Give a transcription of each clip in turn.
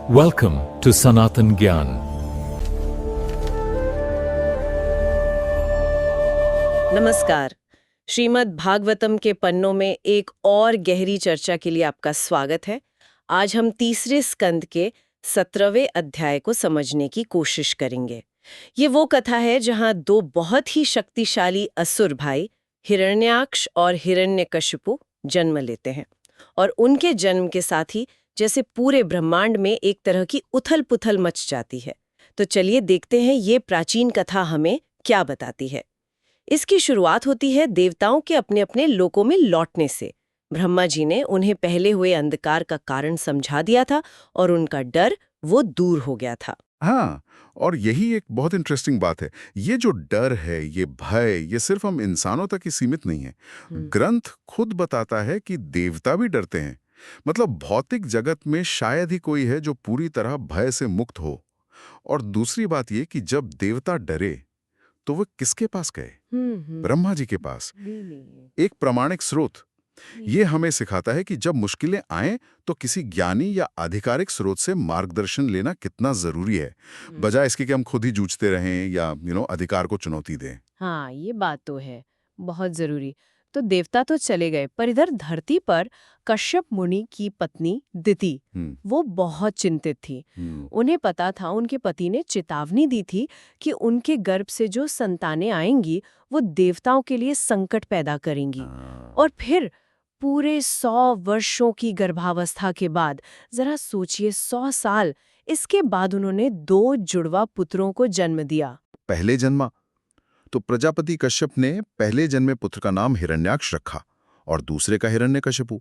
Welcome to Sanatan Gyan. नमस्कार। श्रीमद् भागवतम के पन्नों में एक और गहरी चर्चा के लिए आपका स्वागत है। आज हम तीसरे स्कंद के 17वें अध्याय को समझने की कोशिश करेंगे। ये वो कथा है जहां दो बहुत ही शक्तिशाली असुर भाई हिरण्याक्ष और हिरण्यकशिपु जन्म लेते हैं और उनके जन्म के साथ ही जैसे पूरे ब्रह्मांड में एक तरह की उथल-पुथल मच जाती है। तो चलिए देखते हैं ये प्राचीन कथा हमें क्या बताती है। इसकी शुरुआत होती है देवताओं के अपने अपने लोकों में लौटने से। ब्रह्मा जी ने उन्हें पहले हुए अंधकार का कारण समझा दिया था और उनका डर वो दूर हो गया था। हाँ, और यही एक बहुत इंटरेस्टिंग बात है। ये जो डर है, ये भय, ये सिर्फ हम इंसानों तक ही सीमित नहीं है। ग्रंथ खुद बताता है कि देवता भी डरते हैं। मतलब भौतिक जगत में शायद ही कोई है जो पूरी तरह भय से मुक्त हो। और दूसरी बात ये कि जब देवता डरे तो वो किसके पास गए? ब्रह्मा जी के पास। एक प्रामाणिक स्रोत। ये हमें सिखाता है कि जब मुश्किलें आएं तो किसी ज्ञानी या आधिकारिक स्रोत से मार्गदर्शन लेना कितना जरूरी है, बजाय इसके कि हम खुद ही जूझते रहें या अधिकार को चुनौती दें। हाँ, ये बात तो है, बहुत जरूरी। तो देवता तो चले गए, पर इधर धरती पर कश्यप मुनि की पत्नी दिति, वो बहुत चिंतित थी। उन्हें पता था, उनके पति ने चेतावनी दी थी कि उनके गर्भ से जो संतानें आएंगी वो देवताओं के लिए संकट पैदा करेंगी। और फिर पूरे 100 वर्षों की गर्भावस्था के बाद, जरा सोचिए 100 साल, इसके बाद उन्होंने 2 जुड़वा पुत्रों को जन्म दिया। पहले जन्मा तो प्रजापति कश्यप ने पहले जन्मे पुत्र का नाम हिरण्याक्ष रखा और दूसरे का हिरण्यकशिपु।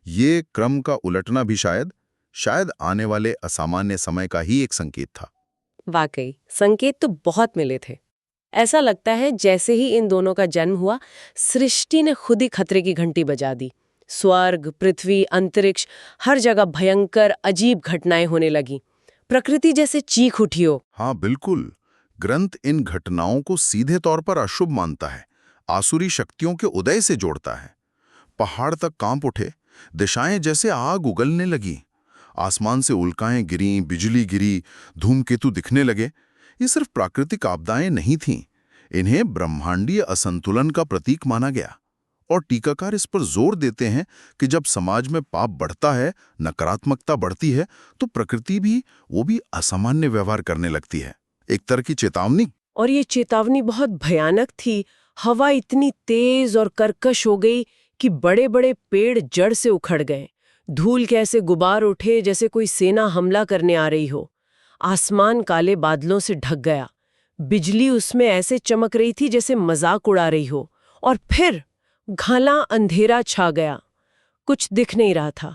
ये क्रम का उलटना भी शायद आने वाले असामान्य समय का ही एक संकेत था। वाकई संकेत तो बहुत मिले थे। ऐसा लगता है जैसे ही इन दोनों का जन्म हुआ, सृष्टि ने खुद ही खतरे की घंटी बजा दी। स्वर्ग, पृथ्वी, अंतरिक्ष, हर जगह भयंकर अजीब घटनाएं होने लगी। प्रकृति जैसे चीख उठी हो। हाँ बिल्कुल, ग्रंथ इन घटनाओं को सीधे तौर पर अशुभ मानता है, आसुरी शक्तियों के उदय से जोड़ता है। पहाड़ तक कांप उठे, दिशाएं जैसे आग उगलने लगी, आसमान से उल्काएं गिरी, बिजली गिरी, धूमकेतु दिखने लगे। ये सिर्फ प्राकृतिक आपदाएं नहीं थीं, इन्हें ब्रह्मांडीय असंतुलन का प्रतीक माना गया। और टीकाकार इस पर जोर देते हैं कि जब समाज में पाप बढ़ता है, नकारात्मकता बढ़ती है, तो प्रकृति भी असामान्य व्यवहार करने लगती है, एक तरह की चेतावनी। और ये चेतावनी बहुत भयानक थी। हवा इतनी तेज और कर्कश हो गई कि बड़े बड़े पेड़ जड़ से उखड़ गए। धूल के ऐसे गुबार उठे जैसे कोई सेना हमला करने आ रही हो। आसमान काले बादलों से ढक गया। बिजली उसमें ऐसे चमक रही थी जैसे मजाक उड़ा रही हो। और फिर घना अंधेरा छा गया, कुछ दिख नहीं रहा था।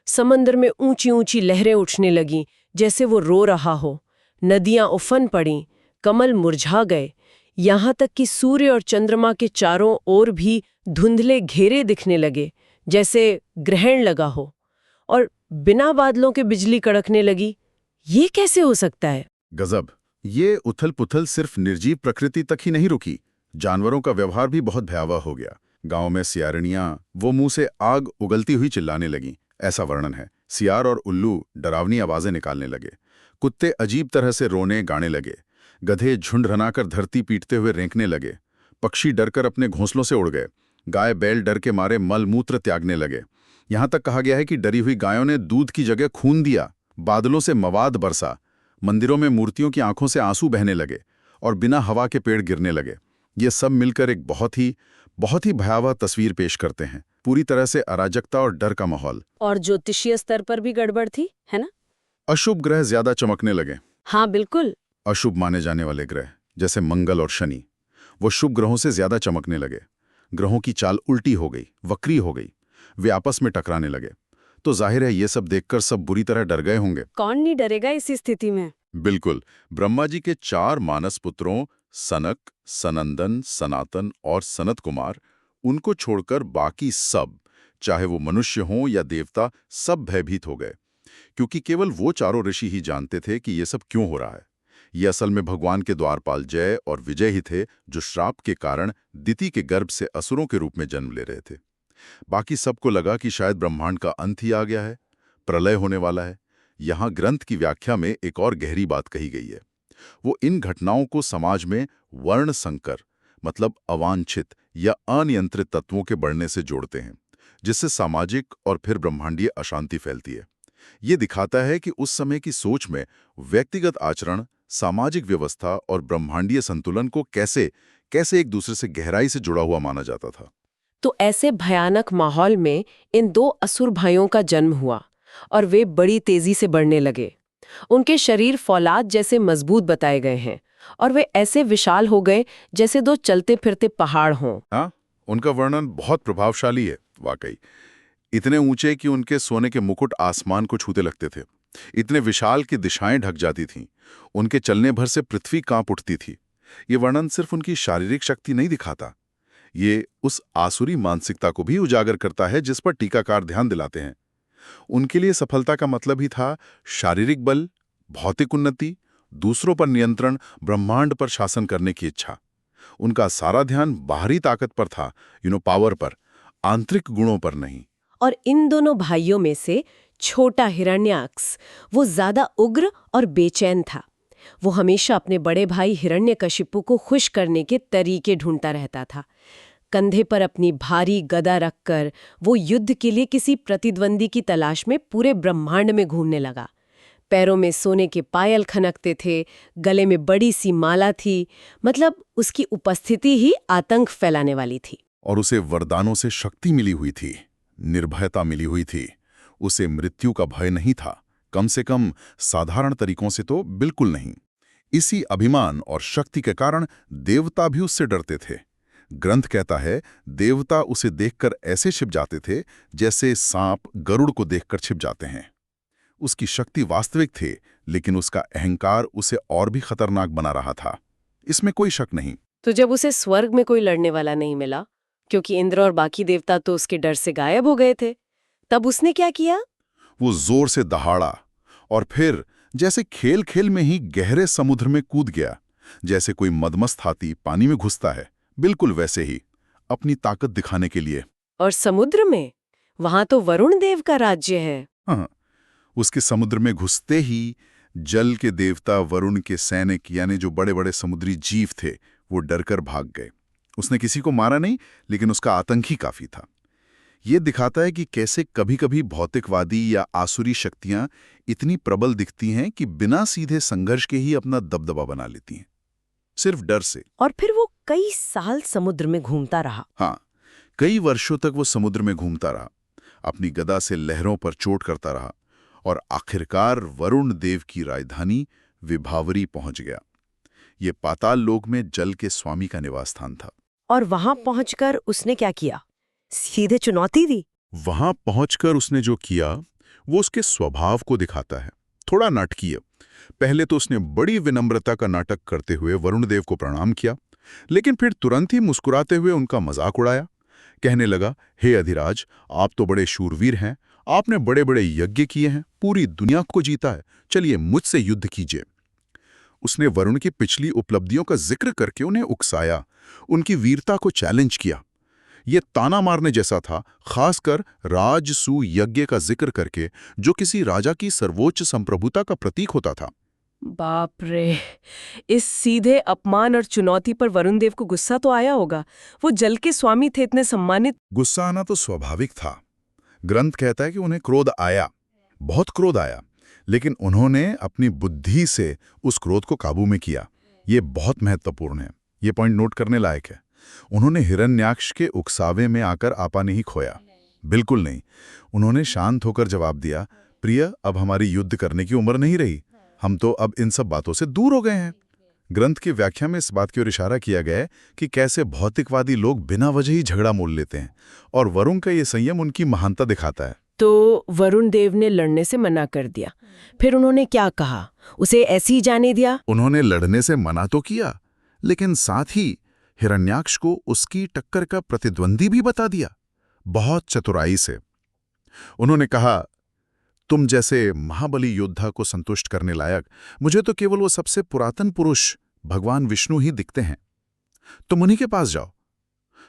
समंदर में ऊंची ऊंची लहरें उठने लगीं जैसे वो रो रहा हो। नदियां उफन पड़ीं, कमल मुरझा गए, यहाँ तक कि सूर्य और चंद्रमा के चारों ओर भी धुंधले घेरे दिखने लगे जैसे ग्रहण लगा हो। और बिना बादलों के बिजली कड़कने लगी। ये कैसे हो सकता है? गजब। ये उथल-पुथल सिर्फ निर्जीव प्रकृति तक ही नहीं रुकी, जानवरों का व्यवहार भी बहुत भयावह हो गया। गांव में सियारनियां वो मुंह से आग उगलती हुई चिल्लाने लगीं, ऐसा वर्णन है। सियार और उल्लू डरावनी आवाजें निकालने लगे। कुत्ते अजीब तरह से रोने गाने लगे। गधे झुंड बनाकर धरती पीटते हुए रेंकने लगे। पक्षी डरकर अपने घोंसलों से उड़ गए। गाय बैल डर के मारे मलमूत्र त्यागने लगे। यहां तक कहा गया है कि डरी हुई गायों ने दूध की जगह खून दिया। बादलों से मवाद बरसा। मंदिरों में मूर्तियों की आंखों से आंसू बहने लगे और बिना हवा के पेड़ गिरने लगे। ये सब मिलकर एक बहुत ही भयावह तस्वीर पेश करते हैं। पूरी तरह से अराजकता और डर का माहौल। और ज्योतिषीय स्तर पर भी गड़बड़ थी, है ना? अशुभ ग्रह ज्यादा चमकने लगे। हाँ बिल्कुल। अशुभ माने जाने वाले ग्रह जैसे मंगल और शनि, वो शुभ ग्रहों से ज्यादा चमकने लगे। ग्रहों की चाल उल्टी हो गई, वक्री हो गई। वे आपस में टकराने लगे। तो जाहिर है ये सब देखकर सब बुरी तरह डर गए होंगे। कौन नहीं डरेगा इसी स्थिति में? बिल्कुल। ब्रह्मा जी के 4 मानस पुत्रों सनक, सनंदन, सनातन और सनत कुमार, उनको छोड़कर बाकी सब, चाहे वो मनुष्य हों या देवता, सब भयभीत हो गए। क्योंकि केवल वो चारों ऋषि ही जानते थे कि ये सब क्यों हो रहा है। ये असल में भगवान के द्वारपाल जय और विजय ही थे, जो श्राप के कारण दिति के गर्भ से असुरों के रूप में जन्म ले रहे थे। बाकी सबको लगा कि शायद ब्रह्मांड का अंत ही आ गया है, प्रलय होने वाला है, यहाँ ग्रंथ की व्याख्या में एक और गहरी बात कही गई है। वो इन घटनाओं को समाज में वर्ण संकर, मतलब अवांछित या अनियंत्रित तत्वों के बढ़ने से जोड़ते हैं, जिससे सामाजिक और फिर ब्रह्मांडीय अशांति फैलती है। ये दिखाता है कि उस समय की सोच में व्यक्तिगत आचरण, सामाजिक व्यवस्था और ब्रह्मांडीय संतुलन को कैसे कैसे एक दूसरे से गहराई से जुड़ा हुआ माना जाता था। तो ऐसे भयानक माहौल में इन दो असुर भाइयों का जन्म हुआ और वे बड़ी तेजी से बढ़ने लगे। उनके शरीर फौलाद जैसे मजबूत बताए गए हैं और वे ऐसे विशाल हो गए जैसे दो चलते फिरते पहाड़ हों। हाँ, उनका वर्णन बहुत प्रभावशाली है वाकई। इतने ऊंचे कि उनके सोने के मुकुट आसमान को छूते लगते थे, इतने विशाल कि दिशाएं ढक जाती थीं, उनके चलने भर से पृथ्वी कांप उठती थी। ये वर्णन सिर्फ उनकी शारीरिक शक्ति नहीं दिखाता, ये उस आसुरी मानसिकता को भी उजागर करता है जिस पर टीकाकार ध्यान दिलाते हैं। उनके लिए सफलता का मतलब ही था शारीरिक बल, भौतिक उन्नति, दूसरों पर नियंत्रण, ब्रह्मांड पर शासन करने की इच्छा। उनका सारा ध्यान बाहरी ताकत पर था, पावर पर, आंतरिक गुणों पर नहीं। और इन दोनों भाइयों में से छोटा हिरण्याक्ष वो ज्यादा उग्र और बेचैन था। वो हमेशा अपने बड़े भाई हिरण्यकशिपु को खुश करने के तरीके ढूंढता रहता था। कंधे पर अपनी भारी गदा रखकर वो युद्ध के लिए किसी प्रतिद्वंदी की तलाश में पूरे ब्रह्मांड में घूमने लगा। पैरों में सोने के पायल खनकते थे, गले में बड़ी सी माला थी, मतलब उसकी उपस्थिति ही आतंक फैलाने वाली थी। और उसे वरदानों से शक्ति मिली हुई थी, निर्भयता मिली हुई थी। उसे मृत्यु का भय नहीं था, कम से कम साधारण तरीकों से तो बिल्कुल नहीं। इसी अभिमान और शक्ति के कारण देवता भी उससे डरते थे। ग्रंथ कहता है, देवता उसे देखकर ऐसे छिप जाते थे जैसे सांप गरुड़ को देखकर छिप जाते हैं। उसकी शक्ति वास्तविक थी, लेकिन उसका अहंकार उसे और भी खतरनाक बना रहा था, इसमें कोई शक नहीं। तो जब उसे स्वर्ग में कोई लड़ने वाला नहीं मिला, क्योंकि इंद्र और बाकी देवता तो उसके डर से गायब हो गए थे, तब उसने क्या किया? वो जोर से दहाड़ा और फिर जैसे खेल खेल में ही गहरे समुद्र में कूद गया। जैसे कोई मदमस्त हाथी पानी में घुसता है, बिल्कुल वैसे ही, अपनी ताकत दिखाने के लिए। और समुद्र में? वहां तो वरुण देव का राज्य है। हाँ, उसके समुद्र में घुसते ही जल के देवता वरुण के सैनिक, यानी जो बड़े बड़े समुद्री जीव थे, वो डरकर भाग गए। उसने किसी को मारा नहीं, लेकिन उसका आतंक ही काफी था। ये दिखाता है कि कैसे कभी-कभी भौतिकवादी या आसुरी शक्तियां इतनी प्रबल दिखती हैं कि बिना सीधे संघर्ष के ही अपना दबदबा बना लेती हैं, सिर्फ डर से। और फिर वो कई साल समुद्र में घूमता रहा। हाँ, कई वर्षों तक वो समुद्र में घूमता रहा, अपनी गदा से लहरों पर चोट करता रहा और आखिरकार वरुण देव की राजधानी विभावरी पहुंच गया। ये पाताल लोक में जल के स्वामी का निवास स्थान था। और वहां पहुंचकर उसने क्या किया? सीधे चुनौती दी? वहां पहुंचकर उसने जो किया वो उसके स्वभाव को दिखाता है, थोड़ा नाटकीय। पहले तो उसने बड़ी विनम्रता का नाटक करते हुए वरुण देव को प्रणाम किया, लेकिन फिर तुरंत ही मुस्कुराते हुए उनका मजाक उड़ाया। कहने लगा, हे अधिराज, आप तो बड़े शूरवीर हैं, आपने बड़े बड़े यज्ञ किए हैं, पूरी दुनिया को जीता है, चलिए मुझसे युद्ध कीजिए। उसने वरुण की पिछली उपलब्धियों का जिक्र करके उन्हें उकसाया, उनकी वीरता को चैलेंज किया। ये ताना मारने जैसा था, खासकर राजसू यज्ञ का जिक्र करके, जो किसी राजा की सर्वोच्च संप्रभुता का प्रतीक होता था। बाप रे, इस सीधे अपमान और चुनौती पर वरुण देव को गुस्सा तो आया होगा। वो जल के स्वामी थे, इतने सम्मानित। गुस्सा आना तो स्वाभाविक था। ग्रंथ कहता है कि उन्हें क्रोध आया, बहुत क्रोध आया, लेकिन उन्होंने अपनी बुद्धि से उस क्रोध को काबू में किया। ये बहुत महत्वपूर्ण है, ये पॉइंट नोट करने लायक है। उन्होंने हिरण्याक्ष के उकसावे में आकर आपा नहीं खोया, बिल्कुल नहीं। उन्होंने शांत होकर जवाब दिया, प्रिय, अब हमारी युद्ध करने की उम्र नहीं रही, हम तो अब इन सब बातों से दूर हो गए हैं। ग्रंथ की व्याख्या में इस बात की ओर इशारा किया गया है कि कैसे भौतिकवादी लोग बिना वजह ही झगड़ा मोल लेते हैं, और वरुण का ये संयम उनकी महानता दिखाता है। तो वरुण देव ने लड़ने से मना कर दिया। फिर उन्होंने क्या कहा? उसे ऐसे ही जाने दिया? उन्होंने लड़ने से मना तो किया, लेकिन साथ ही हिरण्याक्ष को उसकी टक्कर का प्रतिद्वंदी भी बता दिया, बहुत चतुराई से। उन्होंने कहा, तुम जैसे महाबली योद्धा को संतुष्ट करने लायक मुझे तो केवल वो सबसे पुरातन पुरुष भगवान विष्णु ही दिखते हैं। तुम उन्हीं के पास जाओ,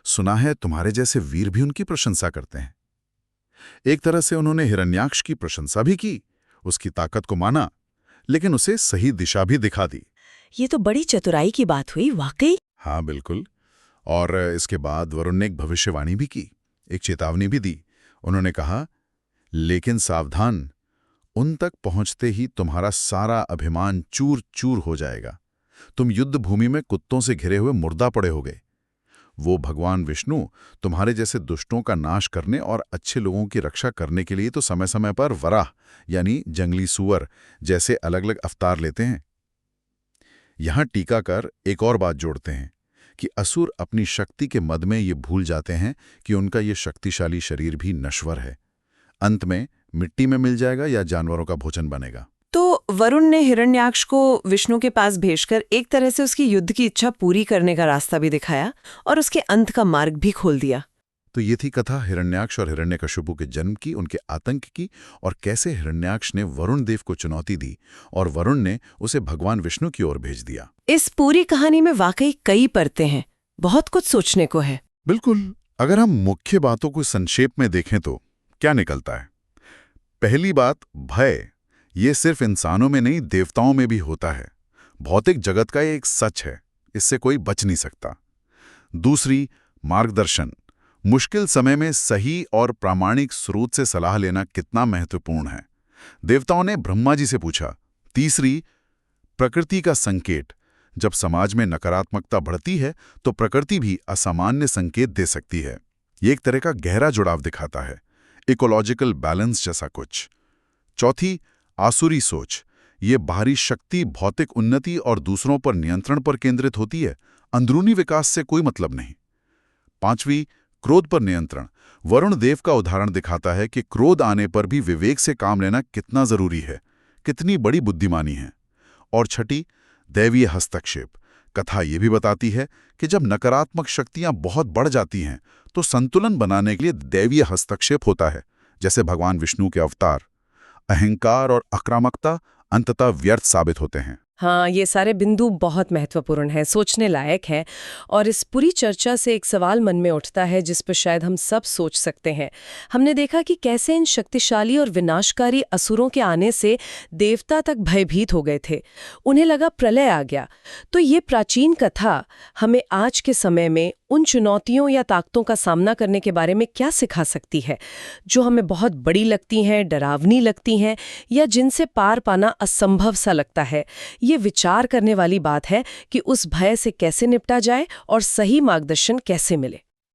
सुना है तुम्हारे जैसे वीर भी उनकी प्रशंसा करते हैं। एक तरह से उन्होंने हिरण्याक्ष की प्रशंसा भी की, उसकी ताकत को माना, लेकिन उसे सही दिशा भी दिखा दी। ये तो बड़ी चतुराई की बात हुई, वाकई। हाँ बिल्कुल। और इसके बाद वरुण ने एक भविष्यवाणी भी की, एक चेतावनी भी दी। उन्होंने कहा, लेकिन सावधान, उन तक पहुंचते ही तुम्हारा सारा अभिमान चूर चूर हो जाएगा। तुम युद्ध भूमि में कुत्तों से घिरे हुए मुर्दा पड़े होगे। वो भगवान विष्णु तुम्हारे जैसे दुष्टों का नाश करने और अच्छे लोगों की रक्षा करने के लिए तो समय समय पर वराह यानी जंगली सुअर जैसे अलग अलग अवतार लेते हैं। यहां टीकाकार एक और बात जोड़ते हैं कि असुर अपनी शक्ति के मद में ये भूल जाते हैं कि उनका ये शक्तिशाली शरीर भी नश्वर है, अंत में मिट्टी में मिल जाएगा या जानवरों का भोजन बनेगा। तो वरुण ने हिरण्याक्ष को विष्णु के पास भेजकर एक तरह से उसकी युद्ध की इच्छा पूरी करने का रास्ता भी दिखाया और उसके अंत का मार्ग भी खोल दिया। तो ये थी कथा हिरण्याक्ष और हिरण्यकशिपु के जन्म की, उनके आतंक की, और कैसे हिरण्याक्ष ने वरुण देव को चुनौती दी और वरुण ने उसे भगवान विष्णु की ओर भेज दिया। इस पूरी कहानी में वाकई कई परतें हैं, बहुत कुछ सोचने को है। बिल्कुल। अगर हम मुख्य बातों को संक्षेप में देखें तो क्या निकलता है? पहली बात, भय ये सिर्फ इंसानों में नहीं, देवताओं में भी होता है। भौतिक जगत का ये एक सच है, इससे कोई बच नहीं सकता। दूसरी, मार्गदर्शन। मुश्किल समय में सही और प्रामाणिक स्रोत से सलाह लेना कितना महत्वपूर्ण है। देवताओं ने ब्रह्मा जी से पूछा। तीसरी, प्रकृति का संकेत। जब समाज में नकारात्मकता बढ़ती है तो प्रकृति भी असामान्य संकेत दे सकती है। ये एक तरह का गहरा जुड़ाव दिखाता है, इकोलॉजिकल बैलेंस जैसा कुछ। चौथी, आसुरी सोच। ये बाहरी शक्ति भौतिक उन्नति और दूसरों पर नियंत्रण पर केंद्रित होती है, अंदरूनी विकास से कोई मतलब नहीं। पांचवी, क्रोध पर नियंत्रण। वरुण देव का उदाहरण दिखाता है कि क्रोध आने पर भी विवेक से काम लेना कितना जरूरी है, कितनी बड़ी बुद्धिमानी है। और छठी, दैवीय हस्तक्षेप। कथा ये भी बताती है कि जब नकारात्मक शक्तियां बहुत बढ़ जाती हैं तो संतुलन बनाने के लिए दैवीय हस्तक्षेप होता है, जैसे भगवान विष्णु के अवतार। अहंकार और आक्रामकता अंततः व्यर्थ साबित होते हैं। हाँ, ये सारे बिंदु बहुत महत्वपूर्ण हैं, सोचने लायक हैं। और इस पूरी चर्चा से एक सवाल मन में उठता है जिस पर शायद हम सब सोच सकते हैं। हमने देखा कि कैसे इन शक्तिशाली और विनाशकारी असुरों के आने से देवता तक भयभीत हो गए थे, उन्हें लगा प्रलय आ गया। तो ये प्राचीन कथा हमें आज के समय में उन चुनौतियों या ताकतों का सामना करने के बारे में क्या सिखा सकती है, जो हमें बहुत बड़ी लगती हैं, डरावनी लगती हैं, या जिनसे पार पाना असंभव सा लगता है। ये विचार करने वाली बात है कि उस भय से कैसे निपटा जाए और सही मार्गदर्शन कैसे मिले।